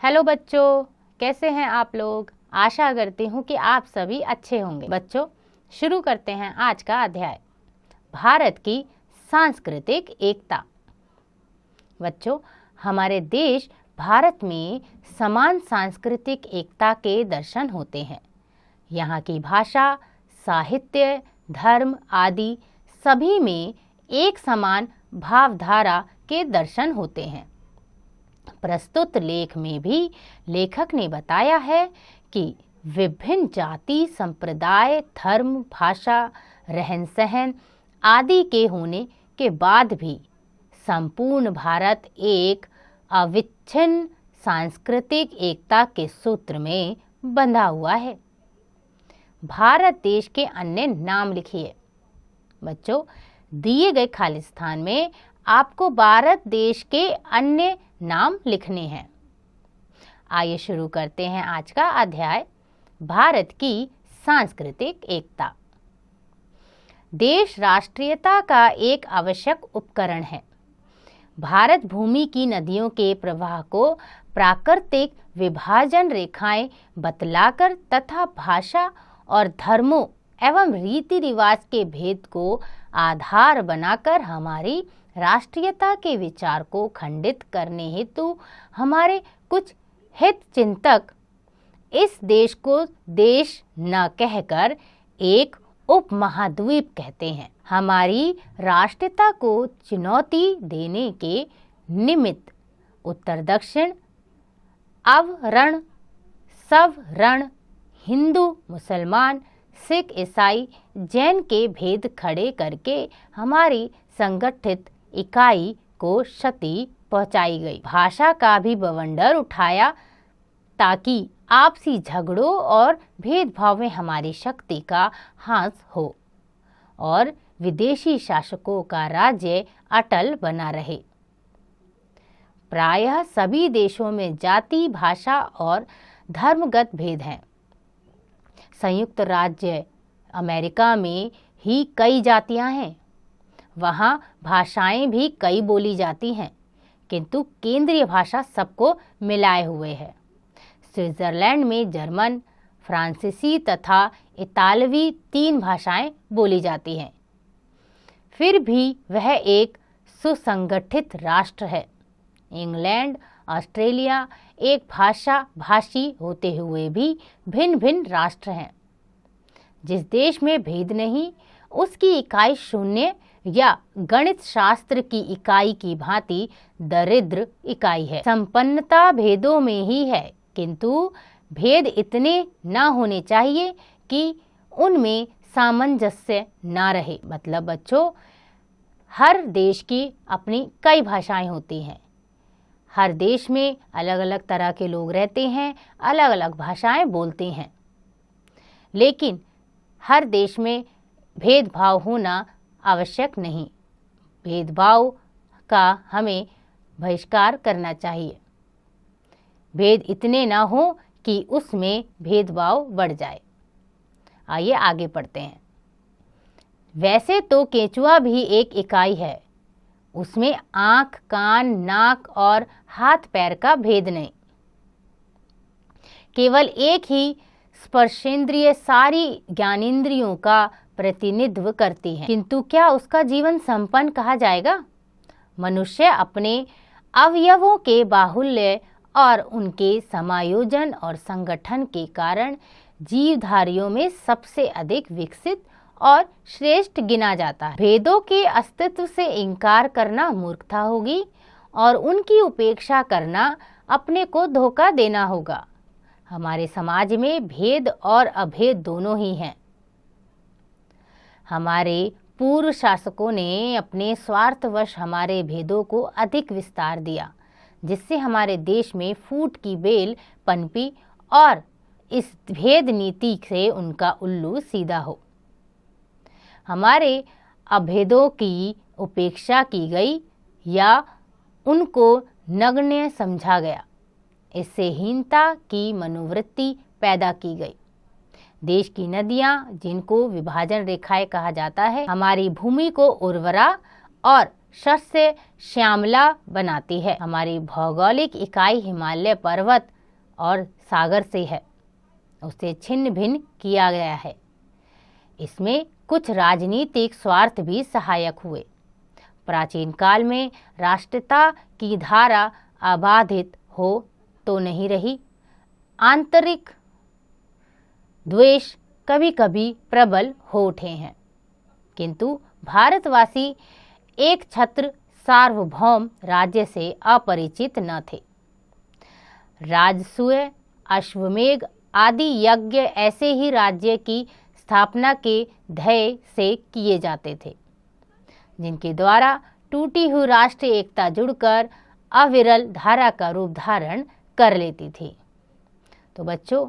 Hello बच्चों, कैसे हैं आप लोग। आशा करती हूँ कि आप सभी अच्छे होंगे। बच्चों, शुरू करते हैं आज का अध्याय, भारत की सांस्कृतिक एकता। बच्चों, हमारे देश भारत में समान सांस्कृतिक एकता के दर्शन होते हैं। यहाँ की भाषा, साहित्य, धर्म आदि सभी में एक समान भावधारा के दर्शन होते हैं। प्रस्तुत लेख में भी लेखक ने बताया है कि विभिन्न जाति, संप्रदाय, धर्म, भाषा, रहन सहन आदि के होने के बाद भी संपूर्ण भारत एक अविच्छिन्न सांस्कृतिक एकता के सूत्र में बंधा हुआ है। भारत देश के अन्य नाम लिखिए। बच्चों, दिए गए खाली स्थान में आपको भारत देश के अन्य नाम लिखने हैं। आइए शुरू करते हैं आज का अध्याय, भारत की सांस्कृतिक एकता। देश राष्ट्रीयता का एक आवश्यक उपकरण है। भारत भूमि की नदियों के प्रवाह को प्राकृतिक विभाजन रेखाएं बतलाकर तथा भाषा और धर्मों एवं रीति रिवाज के भेद को आधार बनाकर हमारी राष्ट्रीयता के विचार को खंडित करने हेतु हमारे कुछ हित चिंतक इस देश को देश न कहकर एक उपमहाद्वीप कहते हैं। हमारी राष्ट्रीयता को चुनौती देने के निमित्त उत्तर दक्षिण, अवरण, सवर्ण, हिंदू, मुसलमान, सिख, ईसाई, जैन के भेद खड़े करके हमारी संगठित इकाई को क्षति पहुंचाई गई। भाषा का भी बवंडर उठाया ताकि आपसी झगड़ों और भेदभाव में हमारी शक्ति का ह्रास हो और विदेशी शासकों का राज्य अटल बना रहे। प्रायः सभी देशों में जाति, भाषा और धर्मगत भेद हैं। संयुक्त राज्य अमेरिका में ही कई जातियां हैं। वहाँ भाषाएं भी कई बोली जाती हैं, किंतु केंद्रीय भाषा सबको मिलाए हुए है। स्विट्जरलैंड में जर्मन, फ्रांसीसी तथा इतालवी 3 भाषाएं बोली जाती हैं। फिर भी वह एक सुसंगठित राष्ट्र है। इंग्लैंड, ऑस्ट्रेलिया एक भाषी होते हुए भी भिन्न भिन्न राष्ट्र हैं। जिस देश में भेद नहीं, उसकी इकाई शून्य या गणित शास्त्र की इकाई की भांति दरिद्र इकाई है। संपन्नता भेदों में ही है, किंतु भेद इतने न होने चाहिए कि उनमें सामंजस्य न रहे। मतलब बच्चों, हर देश की अपनी कई भाषाएं होती हैं। हर देश में अलग अलग तरह के लोग रहते हैं, अलग अलग भाषाएं बोलते हैं, लेकिन हर देश में भेदभाव होना आवश्यक नहीं। भेदभाव का हमें बहिष्कार करना चाहिए। भेद इतने ना हो कि उसमें भेदभाव बढ़ जाए। आइए आगे पढ़ते हैं। वैसे तो केंचुआ भी एक इकाई है। उसमें आँख, कान, नाक और हाथ पैर का भेद नहीं। केवल एक ही स्पर्शेंद्रिय सारी ज्ञानेंद्रियों का प्रतिनिधित्व करती है, किंतु क्या उसका जीवन संपन्न कहा जाएगा? मनुष्य अपने अवयवों के बाहुल्य और उनके समायोजन और संगठन के कारण जीवधारियों में सबसे अधिक विकसित और श्रेष्ठ गिना जाता है। भेदों के अस्तित्व से इनकार करना मूर्खता होगी और उनकी उपेक्षा करना अपने को धोखा देना होगा। हमारे समाज में भेद और अभेद दोनों ही हैं। हमारे पूर्व शासकों ने अपने स्वार्थवश हमारे भेदों को अधिक विस्तार दिया, जिससे हमारे देश में फूट की बेल पनपी और इस भेद नीति से उनका उल्लू सीधा हो। हमारे अभेदों की उपेक्षा की गई या उनको नगण्य समझा गया। इससे हीनता की मनोवृत्ति पैदा की गई। देश की नदियां, जिनको विभाजन रेखाएं कहा जाता है, हमारी भूमि को उर्वरा और शस्य श्यामला बनाती है। हमारी भौगोलिक इकाई हिमालय पर्वत और सागर से है, उसे छिन्न भिन्न किया गया है। इसमें कुछ राजनीतिक स्वार्थ भी सहायक हुए। प्राचीन काल में राष्ट्रीयता की धारा अबाधित हो तो नहीं रही। आंतरिक द्वेष कभी कभी प्रबल हो उठे हैं, किंतु भारतवासी एक छत्र सार्वभौम राज्य से अपरिचित न थे। राजसूय, अश्वमेध आदि यज्ञ ऐसे ही राज्य की स्थापना के ध्येय से किए जाते थे, जिनके द्वारा टूटी हुई राष्ट्रीय एकता जुड़कर अविरल धारा का रूप धारण कर लेती थी। तो बच्चों,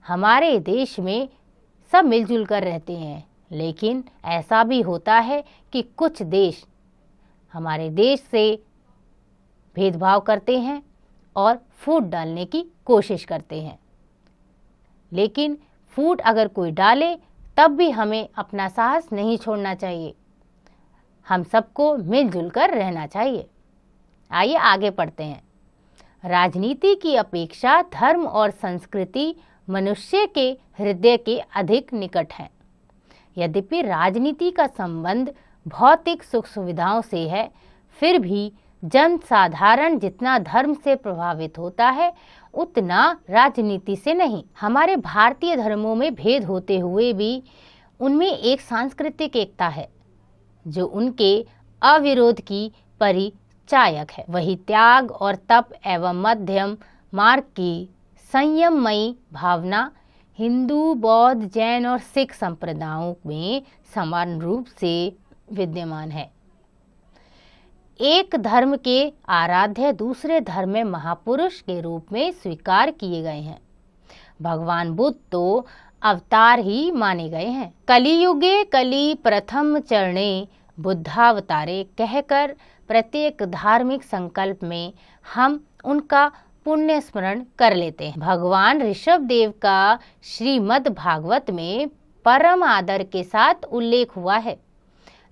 हमारे देश में सब मिलजुल कर रहते हैं, लेकिन ऐसा भी होता है कि कुछ देश हमारे देश से भेदभाव करते हैं और फूट डालने की कोशिश करते हैं। लेकिन फूट अगर कोई डाले तब भी हमें अपना साहस नहीं छोड़ना चाहिए। हम सबको मिलजुल कर रहना चाहिए। आइए आगे पढ़ते हैं। राजनीति की अपेक्षा धर्म और संस्कृति मनुष्य के हृदय के अधिक निकट है। यद्यपि राजनीति का संबंध भौतिक सुख सुविधाओं से है, फिर भी जन साधारण जितना धर्म से प्रभावित होता है उतना राजनीति से नहीं। हमारे भारतीय धर्मों में भेद होते हुए भी उनमें एक सांस्कृतिक एकता है जो उनके अविरोध की परिचायक है। वही त्याग और तप एवं मध्यम मार्ग की संयममयी भावना हिंदू, बौद्ध, जैन और सिख संप्रदायों में समान रूप से विद्यमान है। एक धर्म के आराध्य दूसरे धर्म में महापुरुष के रूप में स्वीकार किए गए हैं। भगवान बुद्ध तो अवतार ही माने गए हैं। कलियुगे कली प्रथम चरणे बुद्धावतारे कहकर प्रत्येक धार्मिक संकल्प में हम उनका पुण्य स्मरण कर लेते हैं। भगवान ऋषभ देव का श्रीमद् भागवत में परम आदर के साथ उल्लेख हुआ है।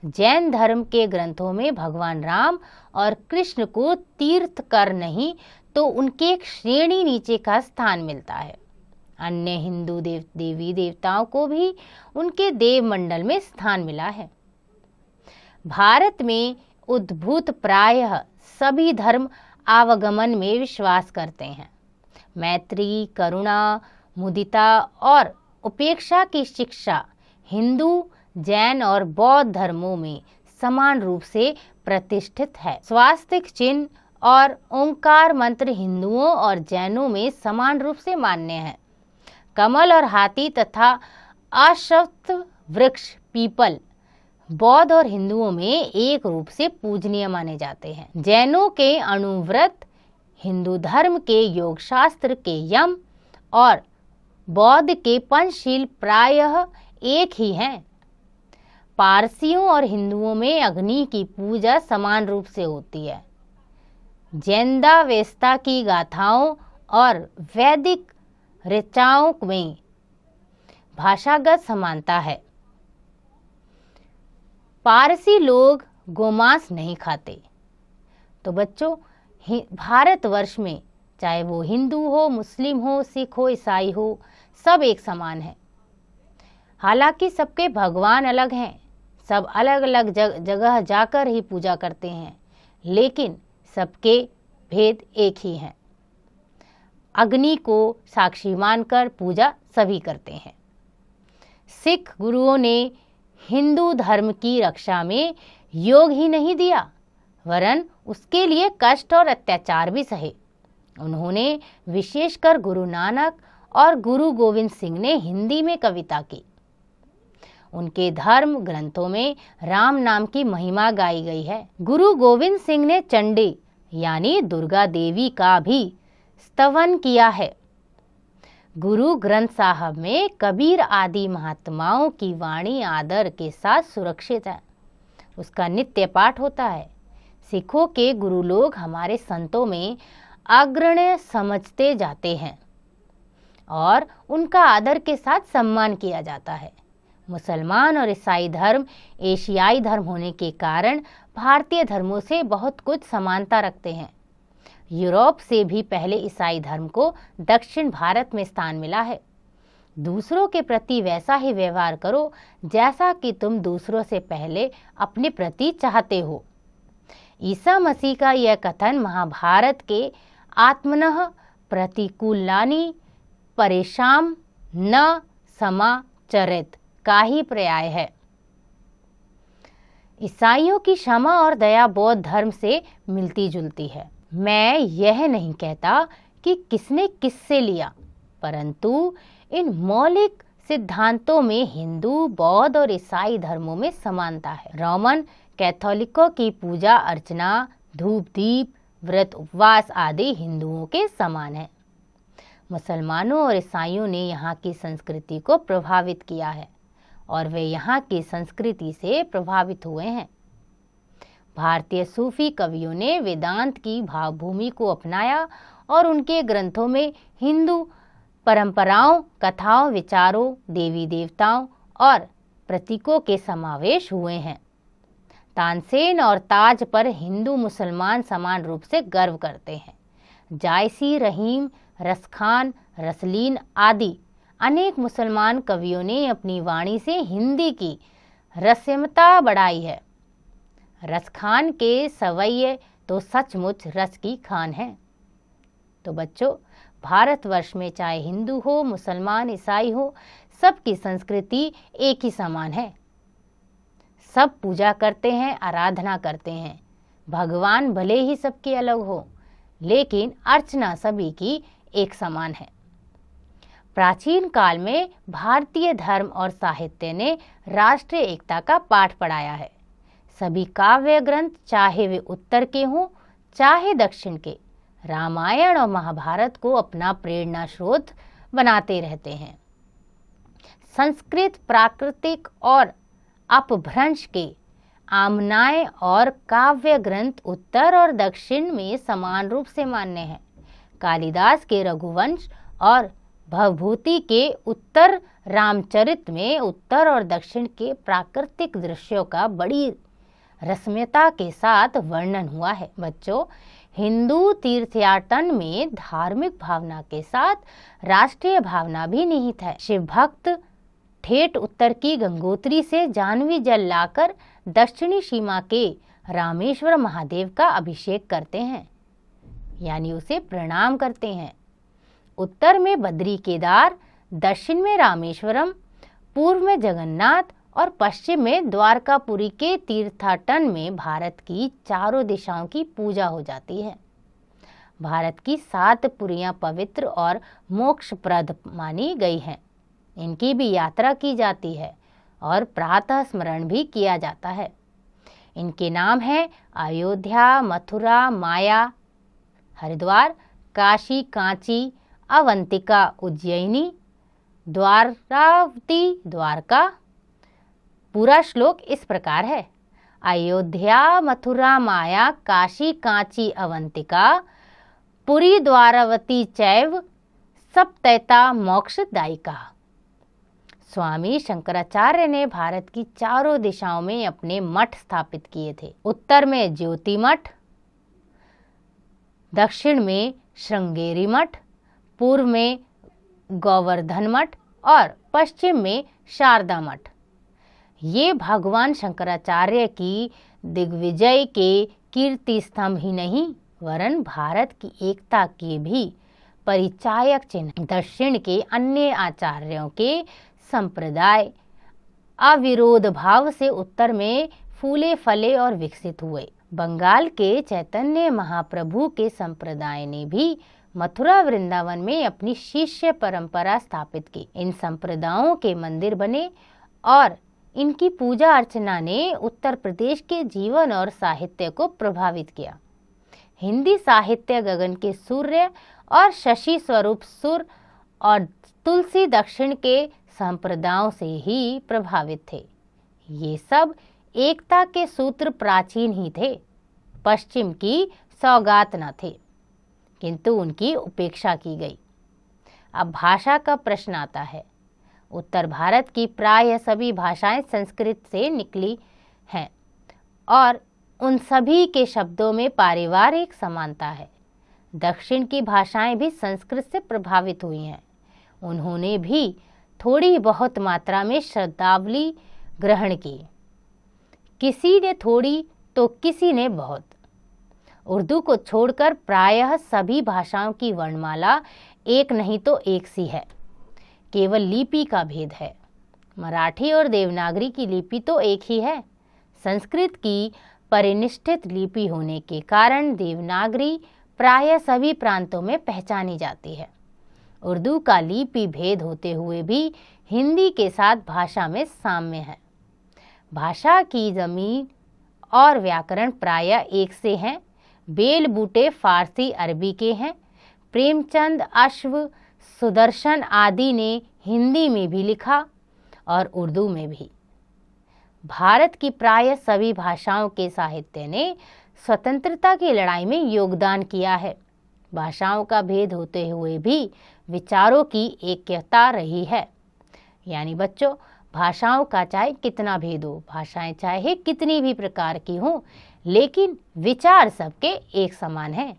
जैन धर्म के ग्रंथों में भगवान राम और कृष्ण को तीर्थकर नहीं तो उनके एक श्रेणी नीचे का स्थान मिलता है। अन्य हिंदू देवी देवताओं को भी उनके देव मंडल में स्थान मिला है। भारत में उद्भूत प्रायः सभी धर्म आवागमन में विश्वास करते हैं। मैत्री, करुणा, मुदिता और उपेक्षा की शिक्षा हिंदू, जैन और बौद्ध धर्मों में समान रूप से प्रतिष्ठित है। स्वास्तिक चिन्ह और ओंकार मंत्र हिंदुओं और जैनों में समान रूप से मान्य है। कमल और हाथी तथा अश्वत्थ वृक्ष पीपल बौद्ध और हिंदुओं में एक रूप से पूजनीय माने जाते हैं। जैनों के अणुव्रत, हिंदू धर्म के योग शास्त्र के यम और बौद्ध के पंचशील प्रायः एक ही हैं। पारसियों और हिंदुओं में अग्नि की पूजा समान रूप से होती है। जैनदावेस्ता की गाथाओं और वैदिक ऋचाओं में भाषागत समानता है। पारसी लोग गोमांस नहीं खाते। तो बच्चों, भारतवर्ष में चाहे वो हिंदू हो, मुस्लिम हो, सिख हो, ईसाई हो, सब एक समान है। हालांकि सबके भगवान अलग हैं, सब अलग अलग जगह जाकर ही पूजा करते हैं, लेकिन सबके भेद एक ही हैं। अग्नि को साक्षी मानकर पूजा सभी करते हैं। सिख गुरुओं ने हिंदू धर्म की रक्षा में योग ही नहीं दिया, वरन उसके लिए कष्ट और अत्याचार भी सहे। उन्होंने विशेषकर गुरु नानक और गुरु गोविंद सिंह ने हिंदी में कविता की। उनके धर्म ग्रंथों में राम नाम की महिमा गाई गई है। गुरु गोविंद सिंह ने चंडी यानी दुर्गा देवी का भी स्तवन किया है। गुरु ग्रंथ साहब में कबीर आदि महात्माओं की वाणी आदर के साथ सुरक्षित है, उसका नित्य पाठ होता है। सिखों के गुरु लोग हमारे संतों में अग्रण्य समझते जाते हैं और उनका आदर के साथ सम्मान किया जाता है। मुसलमान और ईसाई धर्म एशियाई धर्म होने के कारण भारतीय धर्मों से बहुत कुछ समानता रखते हैं। यूरोप से भी पहले ईसाई धर्म को दक्षिण भारत में स्थान मिला है। दूसरों के प्रति वैसा ही व्यवहार करो जैसा कि तुम दूसरों से पहले अपने प्रति चाहते हो। ईसा मसीह का यह कथन महाभारत के आत्मनः प्रतिकूलानि परेशान न समाचरित का ही पर्याय है। ईसाइयों की क्षमा और दया बौद्ध धर्म से मिलती जुलती है। मैं यह नहीं कहता कि किसने किससे लिया, परंतु इन मौलिक सिद्धांतों में हिंदू, बौद्ध और ईसाई धर्मों में समानता है। रोमन कैथोलिकों की पूजा अर्चना, धूप दीप, व्रत उपवास आदि हिंदुओं के समान है। मुसलमानों और ईसाइयों ने यहाँ की संस्कृति को प्रभावित किया है और वे यहाँ की संस्कृति से प्रभावित हुए हैं। भारतीय सूफी कवियों ने वेदांत की भावभूमि को अपनाया और उनके ग्रंथों में हिंदू परंपराओं, कथाओं, विचारों, देवी देवताओं और प्रतीकों के समावेश हुए हैं। तानसेन और ताज पर हिंदू मुसलमान समान रूप से गर्व करते हैं। जायसी, रहीम, रसखान, रसलीन आदि अनेक मुसलमान कवियों ने अपनी वाणी से हिंदी की रस्यमता बढ़ाई है। रसखान के सवैये तो सचमुच रस की खान है। तो बच्चों, भारतवर्ष में चाहे हिंदू हो, मुसलमान, ईसाई हो, सबकी संस्कृति एक ही समान है। सब पूजा करते हैं, आराधना करते हैं। भगवान भले ही सबके अलग हो, लेकिन अर्चना सभी की एक समान है। प्राचीन काल में भारतीय धर्म और साहित्य ने राष्ट्रीय एकता का पाठ पढ़ाया है। सभी काव्य ग्रंथ, चाहे वे उत्तर के हों चाहे दक्षिण के, रामायण और महाभारत को अपना प्रेरणा स्रोत बनाते रहते हैं। संस्कृत, प्राकृतिक और अपभ्रंश के आमनाय और काव्य ग्रंथ उत्तर और दक्षिण में समान रूप से मान्य हैं। कालिदास के रघुवंश और भवभूति के उत्तर रामचरित में उत्तर और दक्षिण के प्राकृतिक दृश्यों का बड़ी रस्म्यता के साथ वर्णन हुआ है। बच्चों, हिंदू तीर्थयाटन में धार्मिक भावना के साथ राष्ट्रीय भावना भी निहित है। शिव भक्त ठेठ उत्तर की गंगोत्री से जाह्नवी जल लाकर दक्षिणी सीमा के रामेश्वर महादेव का अभिषेक करते हैं, यानी उसे प्रणाम करते हैं। उत्तर में बद्री केदार, दक्षिण में रामेश्वरम, पूर्व में जगन्नाथ और पश्चिम में द्वारकापुरी के तीर्थाटन में भारत की चारों दिशाओं की पूजा हो जाती है। भारत की 7 पुरियां पवित्र और मोक्षप्रद मानी गई हैं। इनकी भी यात्रा की जाती है और प्रातः स्मरण भी किया जाता है। इनके नाम हैं अयोध्या, मथुरा, माया, हरिद्वार, काशी, कांची, अवंतिका, उज्जैनी, द्वारावती, द्वारका। पूरा श्लोक इस प्रकार है: अयोध्या, मथुरा, माया, काशी, कांची, अवंतिका, पुरी, द्वारावती चैव सप्तैता मोक्षदायिका। स्वामी शंकराचार्य ने भारत की चारों दिशाओं में अपने मठ स्थापित किए थे। उत्तर में ज्योति मठ, दक्षिण में श्रृंगेरी मठ, पूर्व में गोवर्धन मठ और पश्चिम में शारदा मठ। ये भगवान शंकराचार्य की दिग्विजय के कीर्ति स्तंभ ही नहीं, वरन भारत की एकता के भी परिचायक चिन्ह। दक्षिण के अन्य आचार्यों के संप्रदाय अविरोध भाव से उत्तर में फूले फले और विकसित हुए। बंगाल के चैतन्य महाप्रभु के संप्रदाय ने भी मथुरा वृंदावन में अपनी शिष्य परंपरा स्थापित की। इन संप्रदायों के मंदिर बने और इनकी पूजा अर्चना ने उत्तर प्रदेश के जीवन और साहित्य को प्रभावित किया। हिंदी साहित्य गगन के सूर्य और शशि स्वरूप सुर और तुलसी दक्षिण के संप्रदायों से ही प्रभावित थे। ये सब एकता के सूत्र प्राचीन ही थे, पश्चिम की सौगात न थे, किंतु उनकी उपेक्षा की गई। अब भाषा का प्रश्न आता है। उत्तर भारत की प्राय सभी भाषाएं संस्कृत से निकली हैं और उन सभी के शब्दों में पारिवारिक समानता है। दक्षिण की भाषाएं भी संस्कृत से प्रभावित हुई हैं। उन्होंने भी थोड़ी बहुत मात्रा में शब्दावली ग्रहण की, किसी ने थोड़ी तो किसी ने बहुत। उर्दू को छोड़कर प्रायः सभी भाषाओं की वर्णमाला एक नहीं तो एक सी है, केवल लिपि का भेद है। मराठी और देवनागरी की लिपि तो एक ही है। संस्कृत की परिनिष्ठित लिपि होने के कारण देवनागरी प्रायः सभी प्रांतों में पहचानी जाती है। उर्दू का लिपि भेद होते हुए भी हिंदी के साथ भाषा में साम्य है। भाषा की जमीन और व्याकरण प्रायः एक से हैं। बेल बूटे फारसी अरबी के हैं। प्रेमचंद, अश्व, सुदर्शन आदि ने हिंदी में भी लिखा और उर्दू में भी। भारत की प्रायः सभी भाषाओं के साहित्य ने स्वतंत्रता की लड़ाई में योगदान किया है। भाषाओं का भेद होते हुए भी विचारों की एकता रही है। यानी बच्चों, भाषाओं का चाहे कितना भेद हो, भाषाएं चाहे कितनी भी प्रकार की हों, लेकिन विचार सबके एक समान हैं।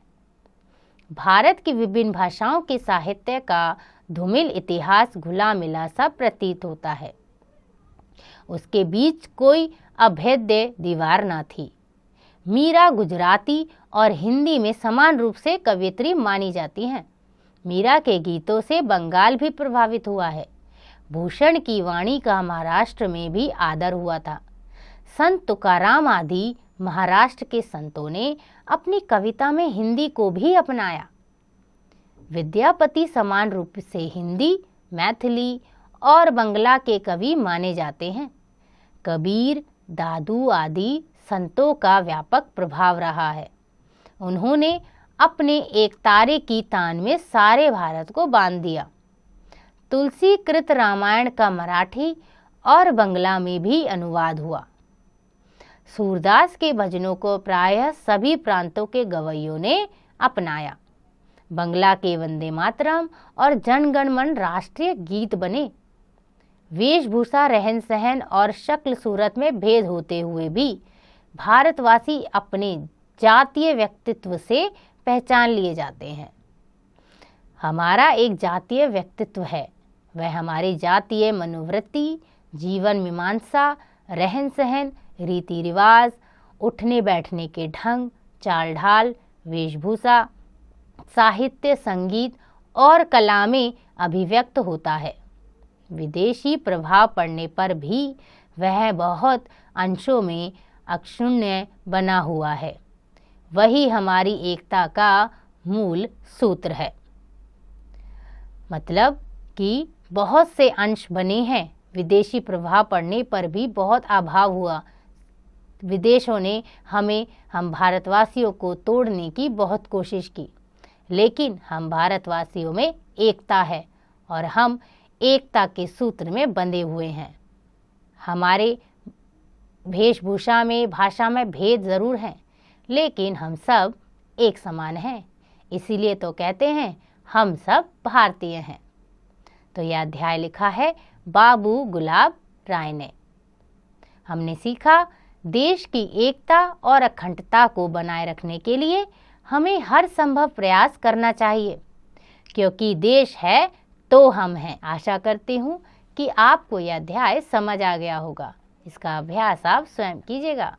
भारत की विभिन्न भाषाओं के साहित्य का धूमिल इतिहास घुला मिला सा प्रतीत होता है। उसके बीच कोई अभेद्य दीवार न थी। मीरा गुजराती और हिंदी में समान रूप से कवयित्री मानी जाती हैं। मीरा के गीतों से बंगाल भी प्रभावित हुआ है। भूषण की वाणी का महाराष्ट्र में भी आदर हुआ था। संत तुकाराम आदि महाराष्ट्र के संतों ने अपनी कविता में हिंदी को भी अपनाया। विद्यापति समान रूप से हिंदी, मैथिली और बंगला के कवि माने जाते हैं। कबीर, दादू आदि संतों का व्यापक प्रभाव रहा है। उन्होंने अपने एक तारे की तान में सारे भारत को बांध दिया। तुलसी कृत रामायण का मराठी और बंगला में भी अनुवाद हुआ। सूरदास के भजनों को प्रायः सभी प्रांतों के गवैयों ने अपनाया। बंगला के वंदे मातरम और जन गण मन राष्ट्रीय गीत बने। वेशभूषा, रहन सहन और शक्ल सूरत में भेद होते हुए भी भारतवासी अपने जातीय व्यक्तित्व से पहचान लिए जाते हैं। हमारा एक जातीय व्यक्तित्व है, वह हमारी जातीय मनोवृत्ति, जीवन मीमांसा, रहन सहन, रीति रिवाज, उठने बैठने के ढंग, चाल ढाल, वेशभूषा, साहित्य, संगीत और कला में अभिव्यक्त होता है। विदेशी प्रभाव पड़ने पर भी वह बहुत अंशों में अक्षुण्ण बना हुआ है। वही हमारी एकता का मूल सूत्र है। मतलब कि बहुत से अंश बने हैं, विदेशी प्रभाव पड़ने पर भी बहुत अभाव हुआ। विदेशों ने हम भारतवासियों को तोड़ने की बहुत कोशिश की, लेकिन हम भारतवासियों में एकता है और हम एकता के सूत्र में बंधे हुए हैं। हमारे वेशभूषा में, भाषा में भेद ज़रूर हैं, लेकिन हम सब एक समान हैं। इसीलिए तो कहते हैं हम सब भारतीय हैं। तो यह अध्याय लिखा है बाबू गुलाब राय ने। हमने सीखा देश की एकता और अखंडता को बनाए रखने के लिए हमें हर संभव प्रयास करना चाहिए, क्योंकि देश है तो हम हैं। आशा करती हूँ कि आपको यह अध्याय समझ आ गया होगा। इसका अभ्यास आप स्वयं कीजिएगा।